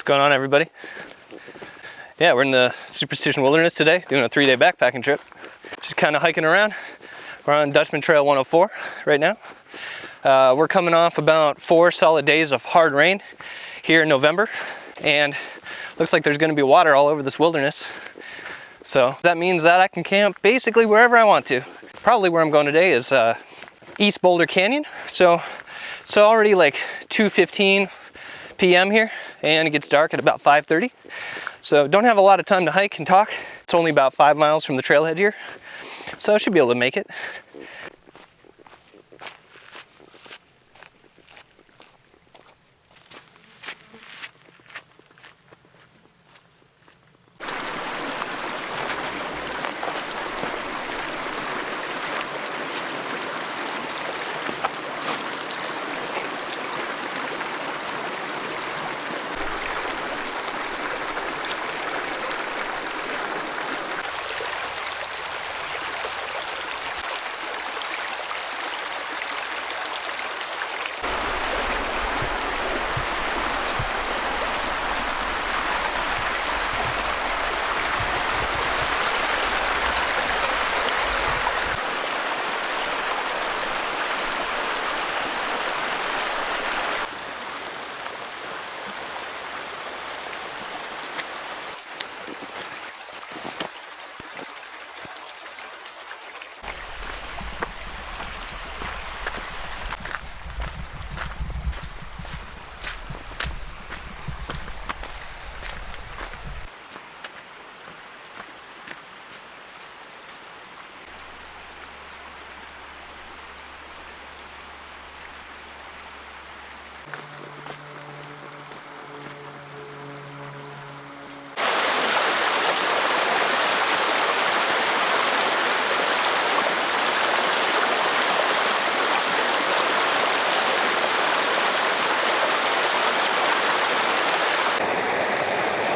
going on, everybody? Yeah, we're in the Superstition Wilderness today, doing a 3-day backpacking trip. Just kind of hiking around. We're on Dutchman Trail 104 right now. We're coming off about 4 solid days of hard rain here in November, and looks like there's going to be water all over this wilderness. So that means that I can camp basically wherever I want to. Probably where I'm going today is East Boulder Canyon. So it's already like 2:15 p.m. here, and it gets dark at about 5:30. So don't have a lot of time to hike and talk. It's only about 5 miles from the trailhead here, so I should be able to make it.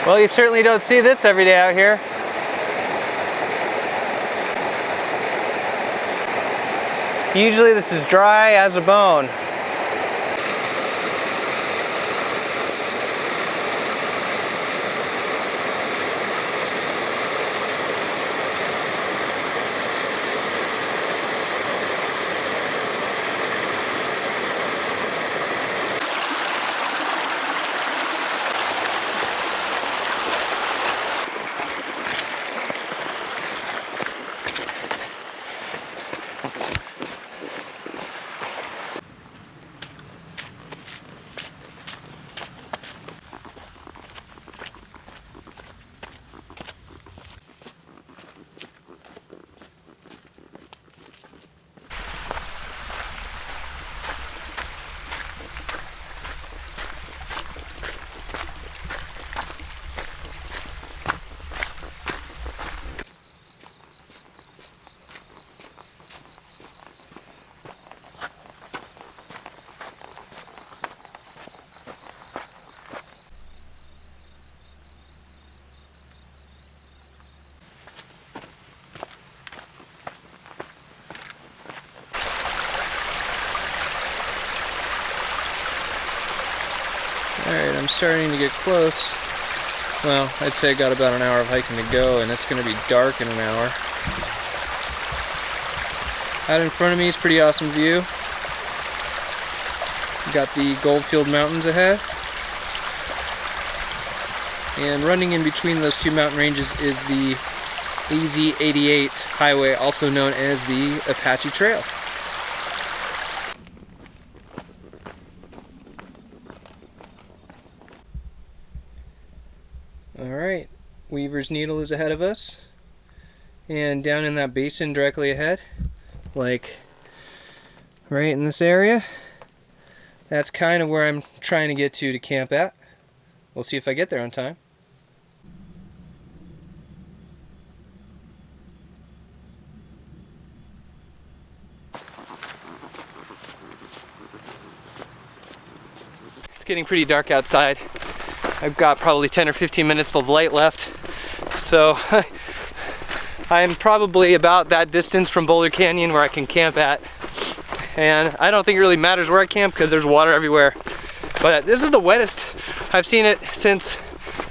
Well, you certainly don't see this every day out here. Usually this is dry as a bone. Alright, I'm starting to get close. Well, I'd say I got about an hour of hiking to go, and it's going to be dark in an hour. Out in front of me is a pretty awesome view. Got the Goldfield Mountains ahead. And running in between those two mountain ranges is the AZ-88 highway, also known as the Apache Trail. Alright, Weaver's Needle is ahead of us, and down in that basin directly ahead, like right in this area, that's kind of where I'm trying to get to camp at. We'll see if I get there on time. It's getting pretty dark outside. I've got probably 10 or 15 minutes of light left, so I'm probably about that distance from Boulder Canyon where I can camp at, and I don't think it really matters where I camp because there's water everywhere. But this is the wettest I've seen it since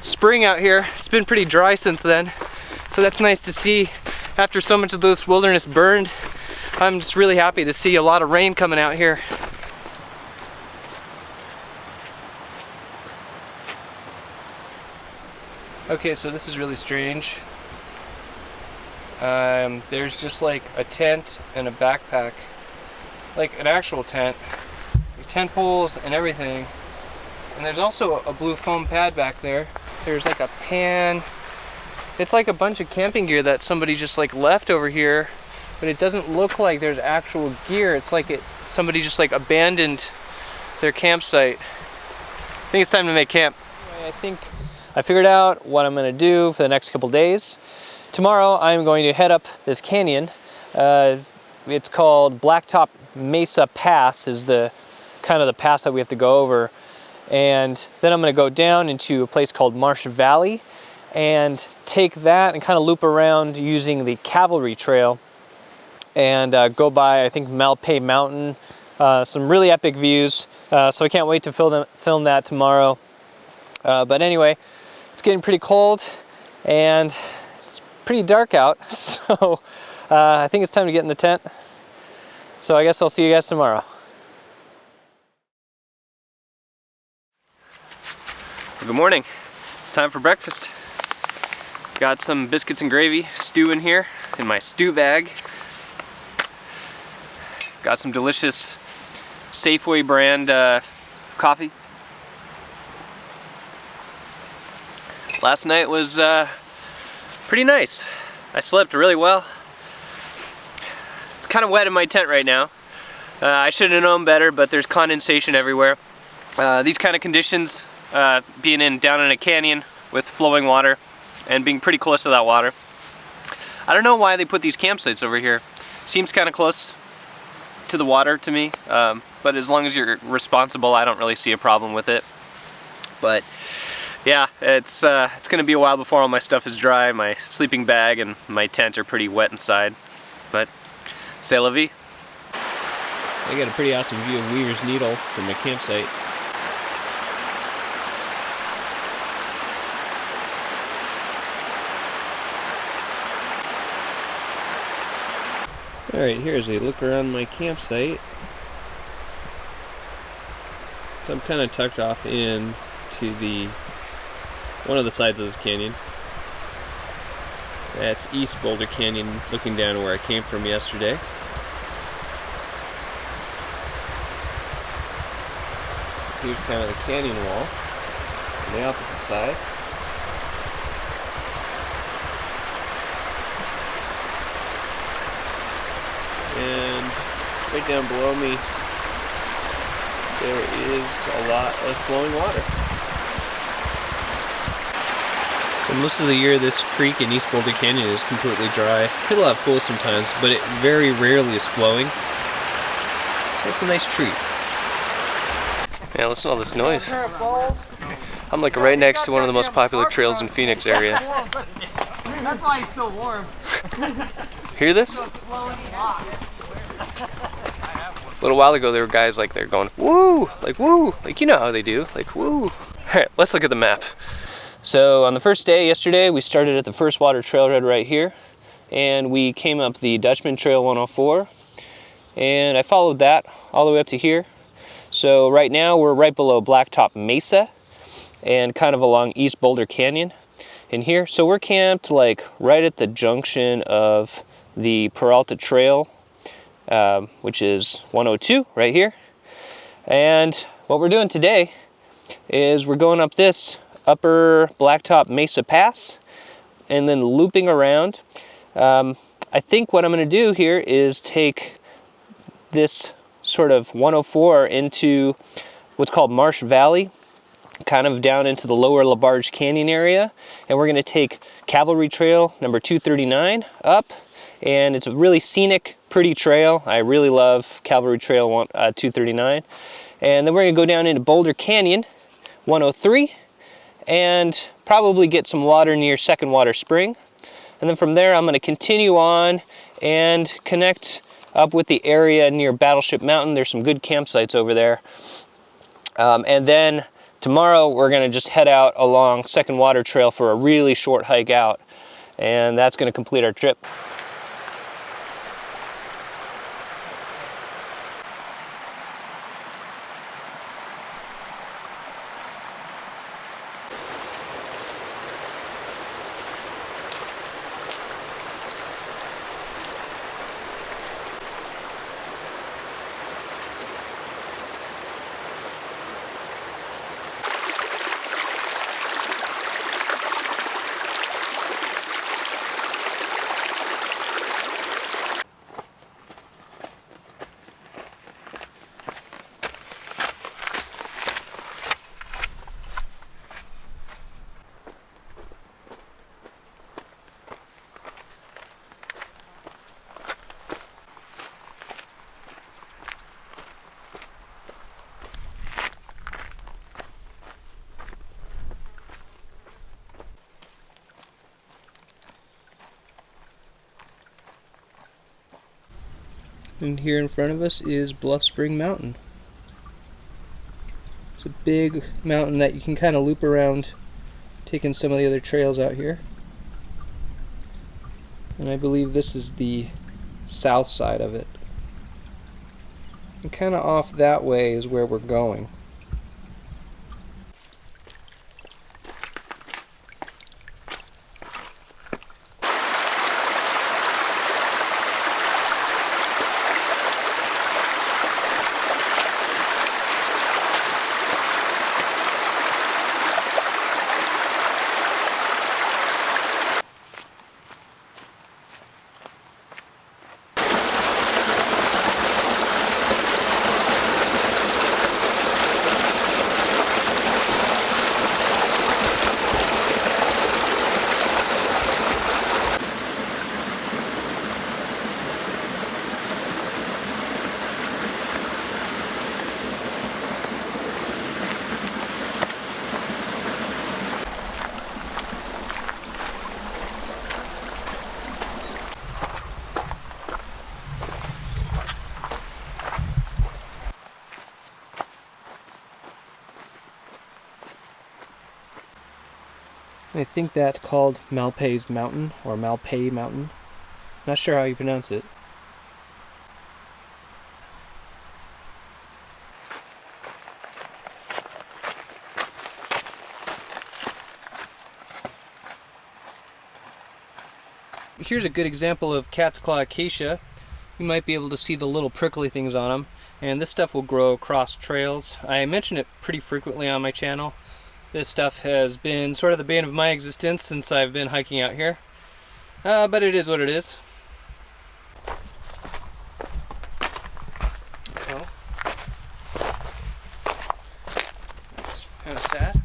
spring out here. It's been pretty dry since then. So that's nice to see after so much of this wilderness burned. I'm just really happy to see a lot of rain coming out here. Okay, so this is really strange. There's just like a tent and a backpack, like an actual tent, like tent poles and everything. And there's also a blue foam pad back there. There's like a pan. It's like a bunch of camping gear that somebody just like left over here, but it doesn't look like there's actual gear. It's like somebody just like abandoned their campsite. I think it's time to make camp. Anyway, I think I figured out what I'm gonna do for the next couple days. Tomorrow I'm going to head up this canyon. It's called Blacktop Mesa Pass is the kind of the pass that we have to go over. And then I'm gonna go down into a place called Marsh Valley and take that and kind of loop around using the Cavalry Trail and go by, I think, Malpais Mountain. Some really epic views. So I can't wait to film that tomorrow. But anyway, it's getting pretty cold and it's pretty dark out, so I think it's time to get in the tent. So I guess I'll see you guys tomorrow. Good morning. It's time for breakfast. Got some biscuits and gravy stew in here in my stew bag. Got some delicious Safeway brand coffee. Last night was pretty nice. I slept really well. It's kind of wet in my tent right now. I should have known better, but there's condensation everywhere. These kind of conditions, being down in a canyon with flowing water and being pretty close to that water. I don't know why they put these campsites over here. Seems kind of close to the water to me, but as long as you're responsible, I don't really see a problem with it. But yeah, it's gonna be a while before all my stuff is dry. My sleeping bag and my tent are pretty wet inside, but c'est la vie. I got a pretty awesome view of Weaver's Needle from my campsite. Alright, here's a look around my campsite. So I'm kind of tucked off in to one of the sides of this canyon. That's East Boulder Canyon, looking down where I came from yesterday. Here's kind of the canyon wall on the opposite side. And right down below me, there is a lot of flowing water. So most of the year this creek in East Boulder Canyon is completely dry. It'll have pools sometimes, but it very rarely is flowing. So it's a nice treat. Yeah, listen to all this noise. I'm like right next to one of the most popular trails in Phoenix area. That's why it's so warm. Hear this? A little while ago there were guys like they're going, woo! Like woo! Like you know how they do. Like woo! Alright, let's look at the map. So on the first day, yesterday, we started at the First Water Trailhead right here. And we came up the Dutchman Trail 104. And I followed that all the way up to here. So right now we're right below Blacktop Mesa and kind of along East Boulder Canyon in here. So we're camped like right at the junction of the Peralta Trail, which is 102 right here. And what we're doing today is we're going up this upper Blacktop Mesa Pass and then looping around. I think what I'm going to do here is take this sort of 104 into what's called Marsh Valley, kind of down into the lower LaBarge Canyon area, and we're going to take Cavalry Trail number 239 up, and it's a really scenic, pretty trail. I really love Cavalry Trail 239, and then we're going to go down into Boulder Canyon 103 and probably get some water near Second Water Spring, and then from there I'm going to continue on and connect up with the area near Battleship Mountain. There's some good campsites over there. And then Tomorrow we're going to just head out along Second Water Trail for a really short hike out, and that's going to complete our trip. And here in front of us is Bluff Spring Mountain. It's a big mountain that you can kind of loop around, taking some of the other trails out here. And I believe this is the south side of it. And kind of off that way is where we're going. I think that's called Malpais Mountain, or Malpais Mountain. Not sure how you pronounce it. Here's a good example of cat's claw acacia. You might be able to see the little prickly things on them, and this stuff will grow across trails. I mention it pretty frequently on my channel. This stuff has been sort of the bane of my existence since I've been hiking out here, but it is what it is. So, it's kind of sad.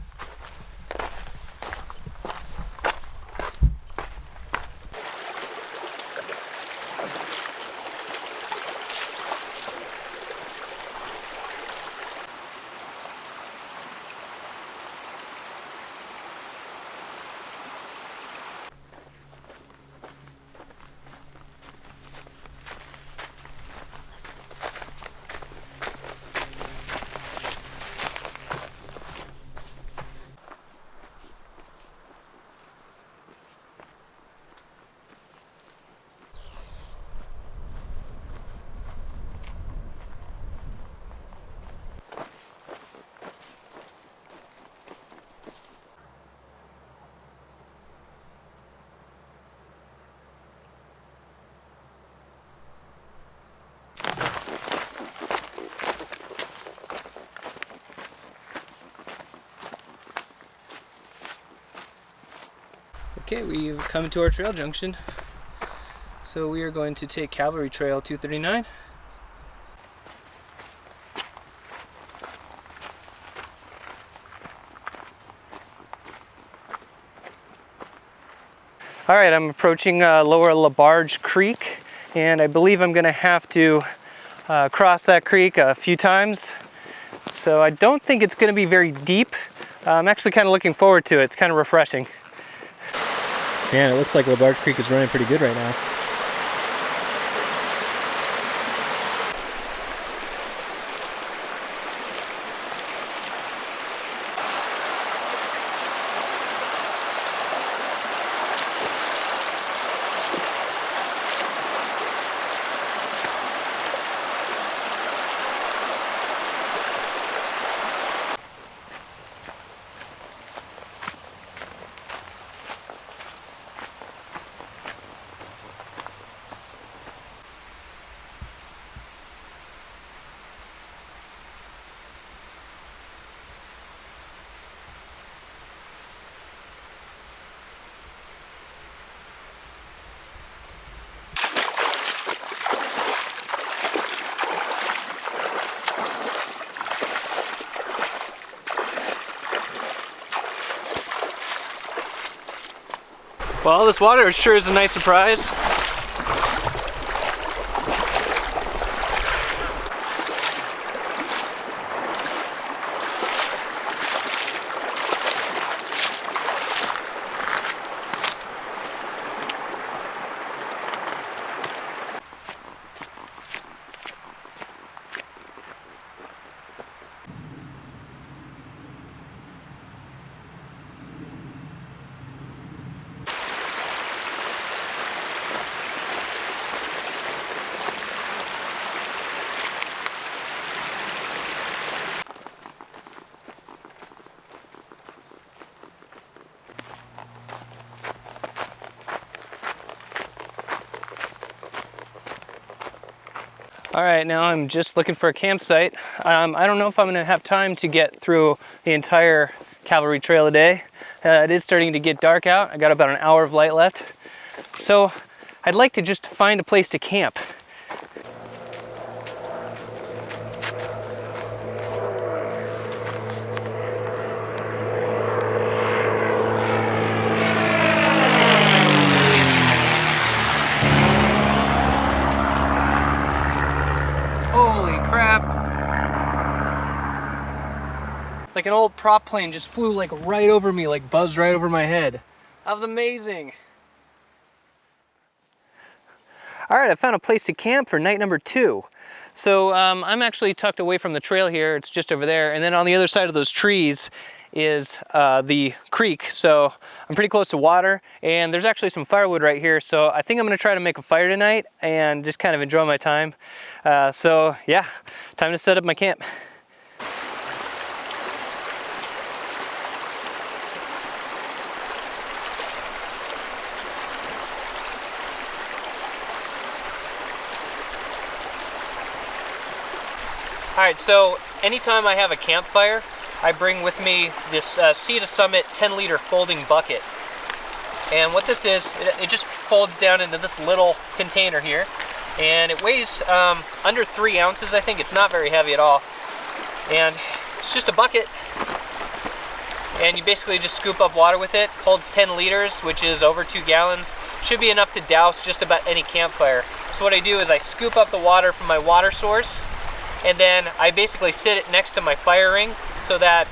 Okay, we've come to our trail junction. So we are going to take Cavalry Trail 239. All right, I'm approaching Lower LaBarge Creek, and I believe I'm going to have to cross that creek a few times. So I don't think it's going to be very deep. I'm actually kind of looking forward to it. It's kind of refreshing. Man, it looks like LaBarge Creek is running pretty good right now. Well, this water sure is a nice surprise. All right, now I'm just looking for a campsite. I don't know if I'm gonna have time to get through the entire cavalry trail today. It is starting to get dark out. I got about an hour of light left. So I'd like to just find a place to camp. Holy crap. Like an old prop plane just flew like right over me, like buzzed right over my head. That was amazing. All right, I found a place to camp for night number 2. So I'm actually tucked away from the trail here. It's just over there. And then on the other side of those trees is the creek. So I'm pretty close to water, and there's actually some firewood right here. So I think I'm gonna try to make a fire tonight and just kind of enjoy my time. So yeah, time to set up my camp. All right, so anytime I have a campfire, I bring with me this Sea to Summit 10-liter folding bucket. And what this is, it just folds down into this little container here. And it weighs under 3 ounces, I think. It's not very heavy at all. And it's just a bucket. And you basically just scoop up water with it. Holds 10 liters, which is over 2 gallons. Should be enough to douse just about any campfire. So what I do is I scoop up the water from my water source, and then I basically sit it next to my fire ring so that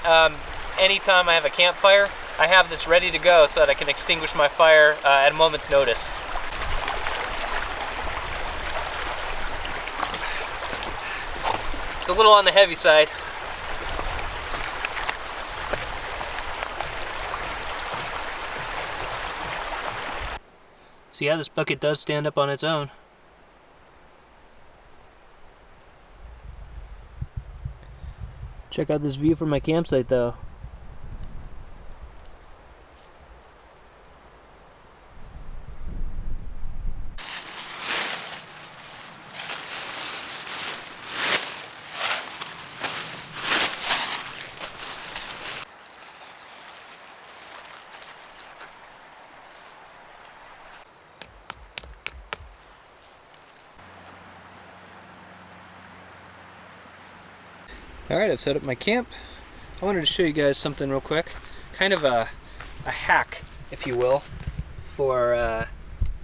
anytime I have a campfire, I have this ready to go so that I can extinguish my fire at a moment's notice. It's a little on the heavy side. So yeah, this bucket does stand up on its own. Check out this view from my campsite though. Alright, I've set up my camp. I wanted to show you guys something real quick. Kind of a hack, if you will, for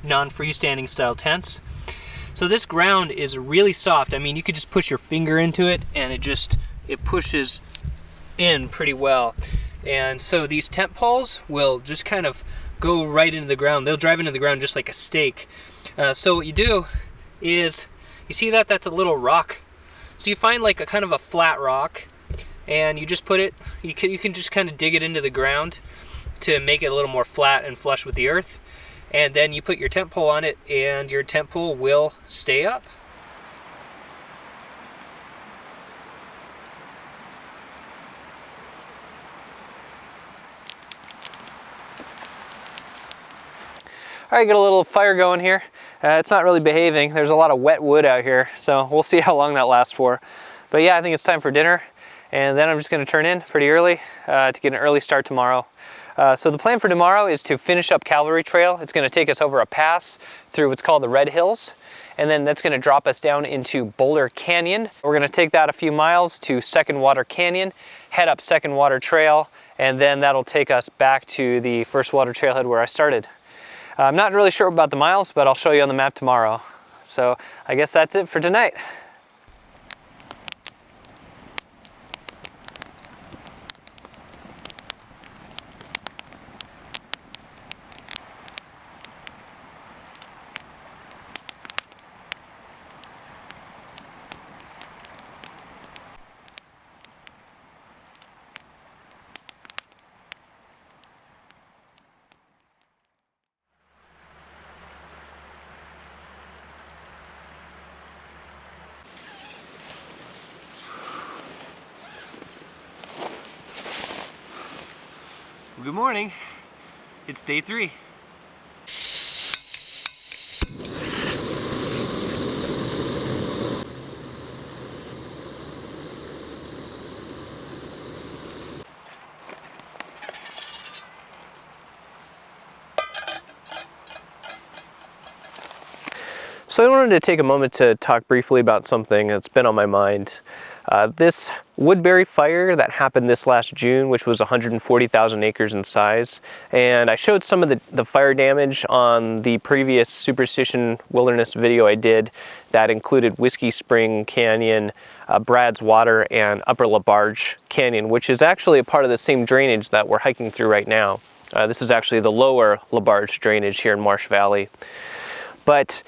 non-freestanding style tents. So this ground is really soft. I mean, you could just push your finger into it and it pushes in pretty well. And so these tent poles will just kind of go right into the ground. They'll drive into the ground just like a stake. So what you do is, you see that? That's a little rock. So you find like a kind of a flat rock, and you just put it, you can just kind of dig it into the ground to make it a little more flat and flush with the earth. And then you put your tent pole on it, and your tent pole will stay up. All right, got a little fire going here. It's not really behaving. There's a lot of wet wood out here, so we'll see how long that lasts for. But yeah, I think it's time for dinner, and then I'm just gonna turn in pretty early to get an early start tomorrow. So the plan for tomorrow is to finish up Cavalry Trail. It's gonna take us over a pass through what's called the Red Hills, and then that's gonna drop us down into Boulder Canyon. We're gonna take that a few miles to Second Water Canyon, head up Second Water Trail, and then that'll take us back to the First Water Trailhead where I started. I'm not really sure about the miles, but I'll show you on the map tomorrow. So I guess that's it for tonight. Good morning. It's day 3. So I wanted to take a moment to talk briefly about something that's been on my mind. This woodberry fire that happened this last June, which was 140,000 acres in size, and I showed some of the fire damage on the previous Superstition Wilderness video I did that included Whiskey Spring Canyon, Brad's Water, and Upper LaBarge Canyon, which is actually a part of the same drainage that we're hiking through right now. This is actually the lower LaBarge drainage here in Marsh Valley. But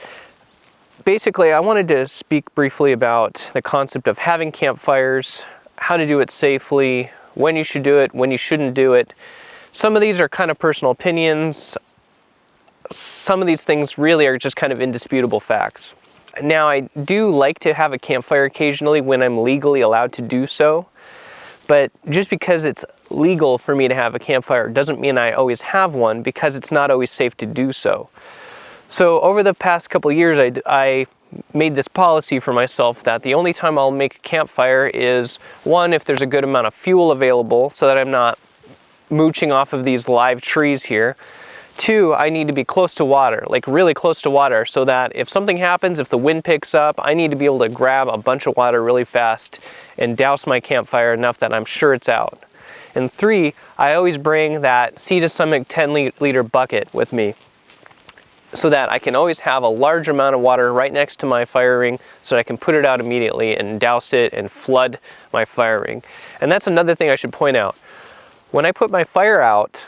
basically, I wanted to speak briefly about the concept of having campfires, how to do it safely, when you should do it, when you shouldn't do it. Some of these are kind of personal opinions. Some of these things really are just kind of indisputable facts. Now, I do like to have a campfire occasionally when I'm legally allowed to do so, but just because it's legal for me to have a campfire doesn't mean I always have one, because it's not always safe to do so. So over the past couple of years, I made this policy for myself that the only time I'll make a campfire is, one, if there's a good amount of fuel available so that I'm not mooching off of these live trees here. 2, I need to be close to water, like really close to water, so that if something happens, if the wind picks up, I need to be able to grab a bunch of water really fast and douse my campfire enough that I'm sure it's out. And 3, I always bring that Sea to Summit 10-liter bucket with me, so that I can always have a large amount of water right next to my fire ring so that I can put it out immediately and douse it and flood my fire ring. And that's another thing I should point out. When I put my fire out,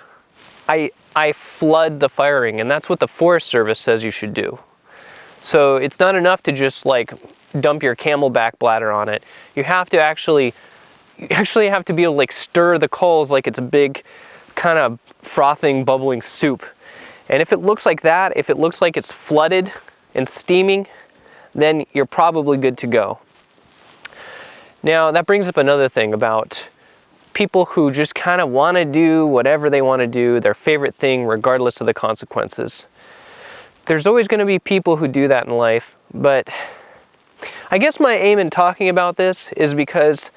I flood the fire ring, and that's what the Forest Service says you should do. So it's not enough to just like dump your Camelback bladder on it. You have to actually have to be able to like stir the coals like it's a big kind of frothing, bubbling soup. And if it looks like that, if it looks like it's flooded and steaming, then you're probably good to go. Now, that brings up another thing about people who just kind of want to do whatever they want to do, their favorite thing, regardless of the consequences. There's always going to be people who do that in life, but I guess my aim in talking about this is because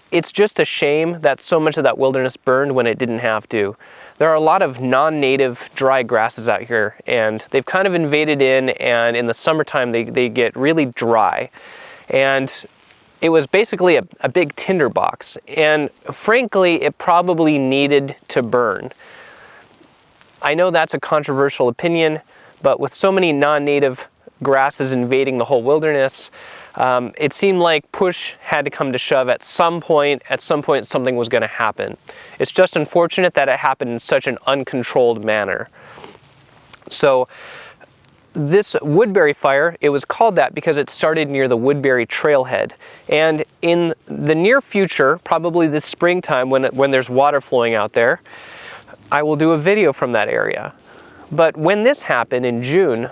it's just a shame that so much of that wilderness burned when it didn't have to. There are a lot of non-native dry grasses out here, and they've kind of invaded in, and in the summertime they get really dry. And it was basically a big tinderbox, and frankly, it probably needed to burn. I know that's a controversial opinion, but with so many non-native grasses invading the whole wilderness, it seemed like push had to come to shove at some point. At some point, something was going to happen. It's just unfortunate that it happened in such an uncontrolled manner. So this woodberry fire, it was called that because it started near the Woodberry Trailhead. And in the near future, probably this springtime when there's water flowing out there, I will do a video from that area. But when this happened in June,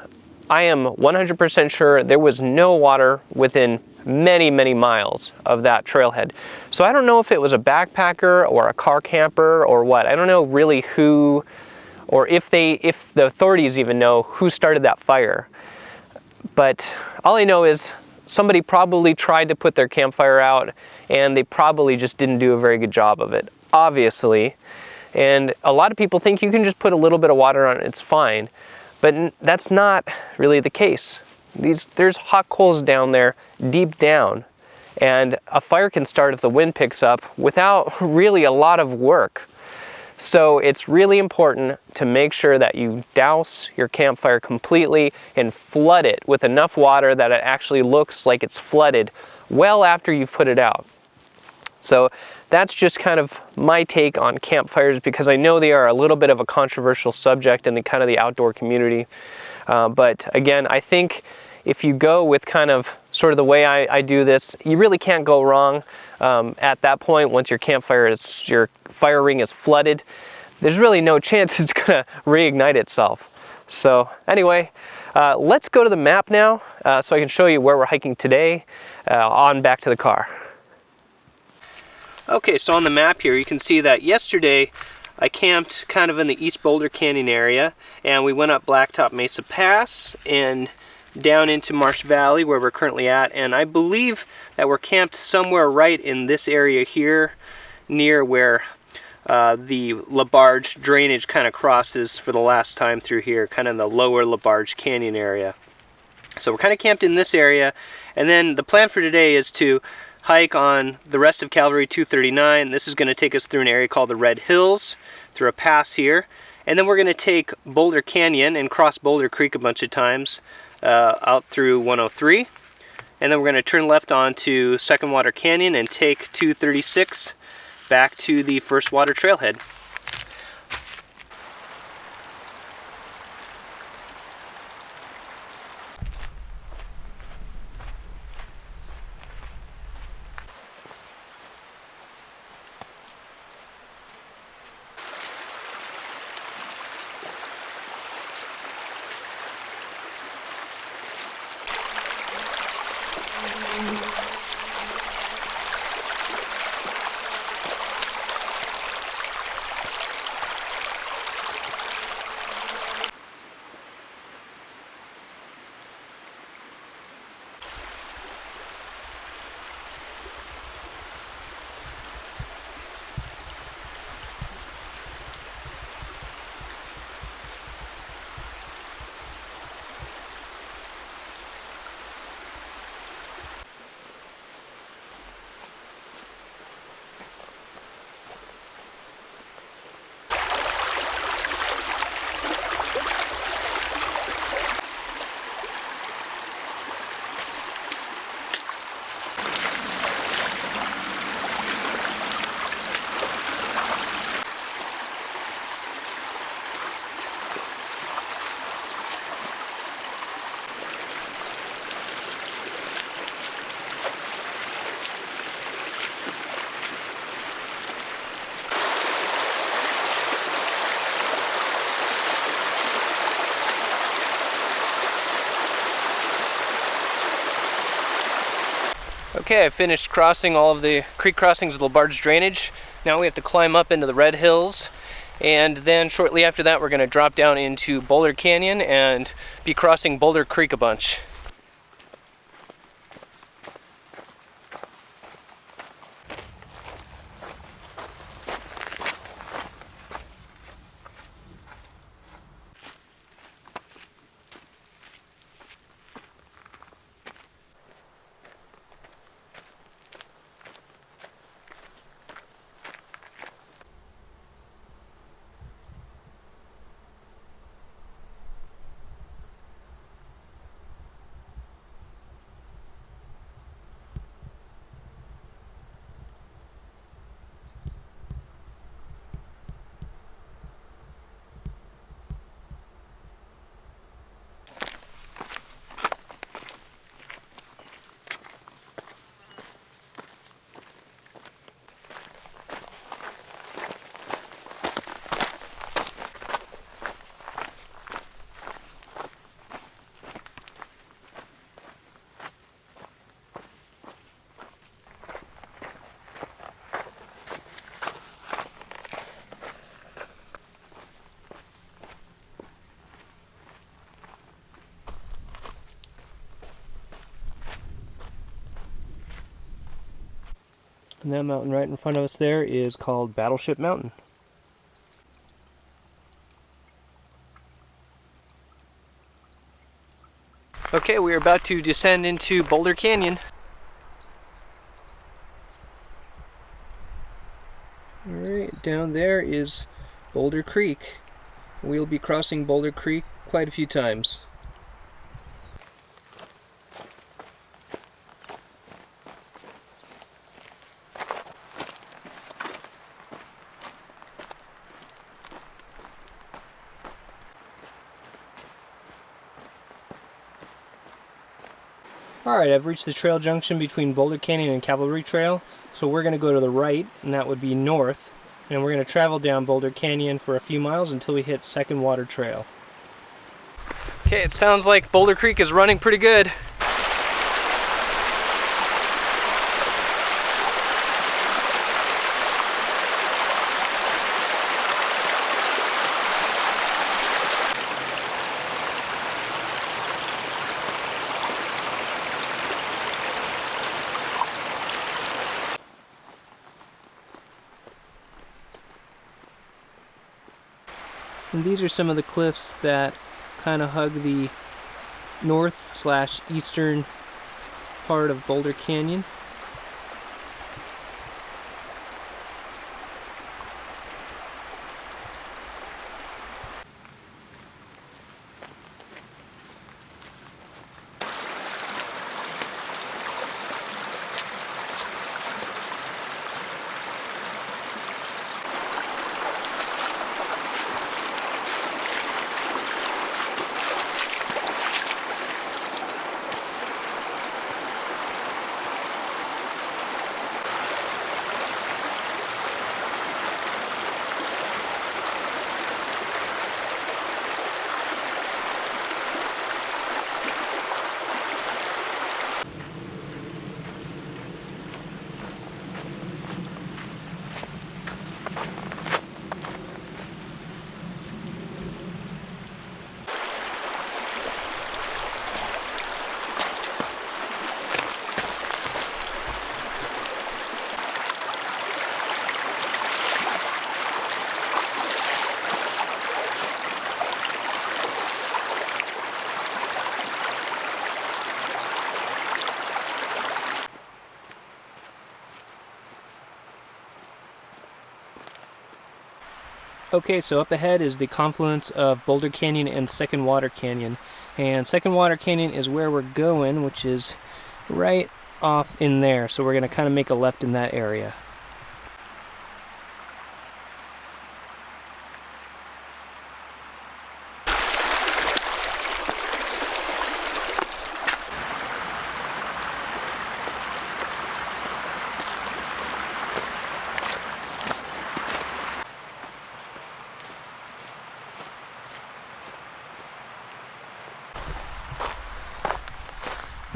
I am 100% sure there was no water within many, many miles of that trailhead. So I don't know if it was a backpacker or a car camper or what. I don't know really who, or if the authorities even know who started that fire. But all I know is somebody probably tried to put their campfire out, and they probably just didn't do a very good job of it, obviously. And a lot of people think you can just put a little bit of water on it, it's fine. But that's not really the case. There's hot coals down there, deep down, and a fire can start if the wind picks up without really a lot of work. So it's really important to make sure that you douse your campfire completely and flood it with enough water that it actually looks like it's flooded well after you've put it out. So that's just kind of my take on campfires, because I know they are a little bit of a controversial subject in the kind of the outdoor community. But again, I think if you go with kind of sort of the way I do this, you really can't go wrong. At that point, once your your fire ring is flooded, there's really no chance it's gonna reignite itself. So anyway, let's go to the map now so I can show you where we're hiking today on back to the car. Okay, so on the map here you can see that yesterday I camped kind of in the East Boulder Canyon area, and we went up Blacktop Mesa Pass and down into Marsh Valley where we're currently at, and I believe that we're camped somewhere right in this area here near where the LaBarge drainage kind of crosses for the last time through here, kind of in the lower LaBarge Canyon area. So we're kind of camped in this area, and then the plan for today is to hike on the rest of Cavalry 239. This is going to take us through an area called the Red Hills, through a pass here, and then we're going to take Boulder Canyon and cross Boulder Creek a bunch of times out through 103, and then we're going to turn left onto Second Water Canyon and take 236 back to the First Water Trailhead. Okay, I finished crossing all of the creek crossings of LaBarge drainage. Now we have to climb up into the Red Hills, and then shortly after that we're going to drop down into Boulder Canyon and be crossing Boulder Creek a bunch. And that mountain right in front of us there is called Battleship Mountain. Okay, we are about to descend into Boulder Canyon. Alright, down there is Boulder Creek. We'll be crossing Boulder Creek quite a few times. Alright, I've reached the trail junction between Boulder Canyon and Cavalry Trail, so we're going to go to the right, and that would be north, and we're going to travel down Boulder Canyon for a few miles until we hit Second Water Trail. Okay, it sounds like Boulder Creek is running pretty good. And these are some of the cliffs that kind of hug the north/eastern part of Boulder Canyon. Okay, so up ahead is the confluence of Boulder Canyon and Second Water Canyon. And Second Water Canyon is where we're going, which is right off in there. So we're going to kind of make a left in that area.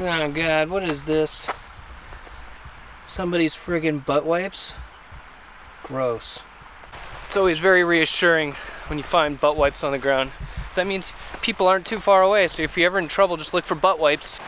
Oh god, what is this? Somebody's friggin' butt wipes? Gross. It's always very reassuring when you find butt wipes on the ground. That means people aren't too far away, so if you're ever in trouble, just look for butt wipes.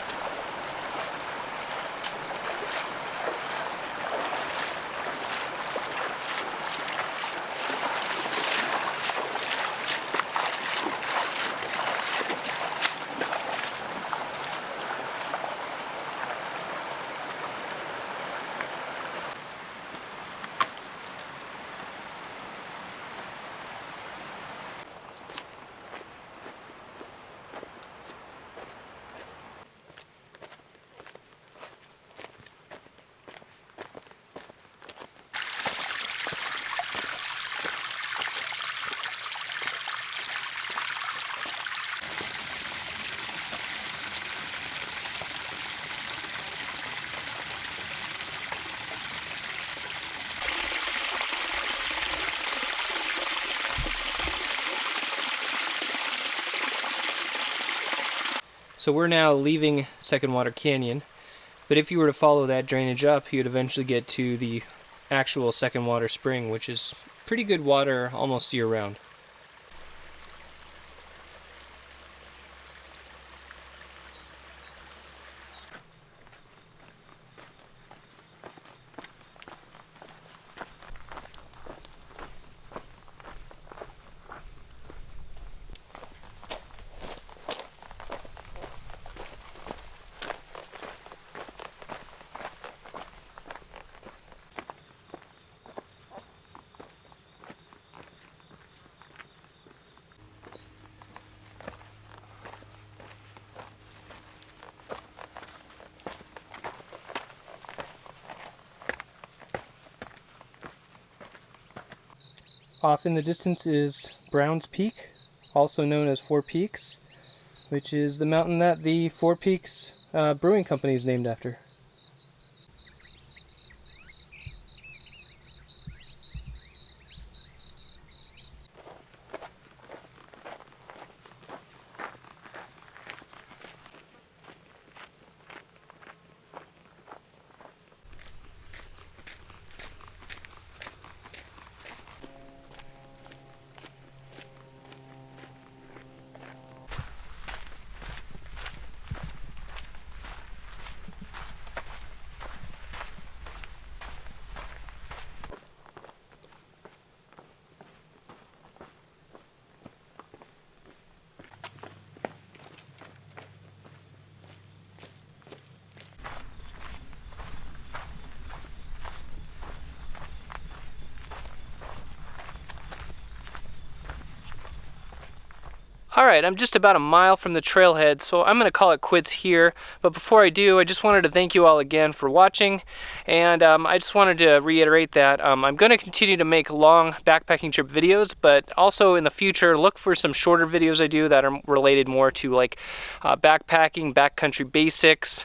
So we're now leaving Second Water Canyon, but if you were to follow that drainage up, you'd eventually get to the actual Second Water Spring, which is pretty good water almost year-round. Off in the distance is Brown's Peak, also known as Four Peaks, which is the mountain that the Four Peaks Brewing Company is named after. Alright, I'm just about a mile from the trailhead, so I'm going to call it quits here. But before I do, I just wanted to thank you all again for watching. And I just wanted to reiterate that I'm going to continue to make long backpacking trip videos, but also in the future, look for some shorter videos I do that are related more to like backpacking, backcountry basics,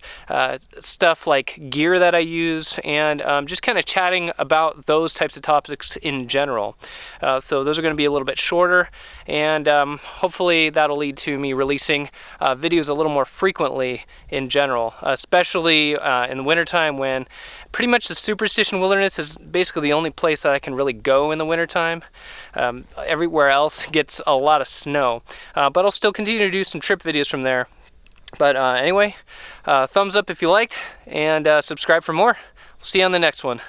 stuff like gear that I use, and just kind of chatting about those types of topics in general. So those are going to be a little bit shorter, and hopefully that'll lead to me releasing videos a little more frequently in general, especially in the wintertime when pretty much the Superstition Wilderness is basically the only place that I can really go in the wintertime. Everywhere else gets a lot of snow, but I'll still continue to do some trip videos from there. But anyway, thumbs up if you liked, and subscribe for more. We'll see you on the next one.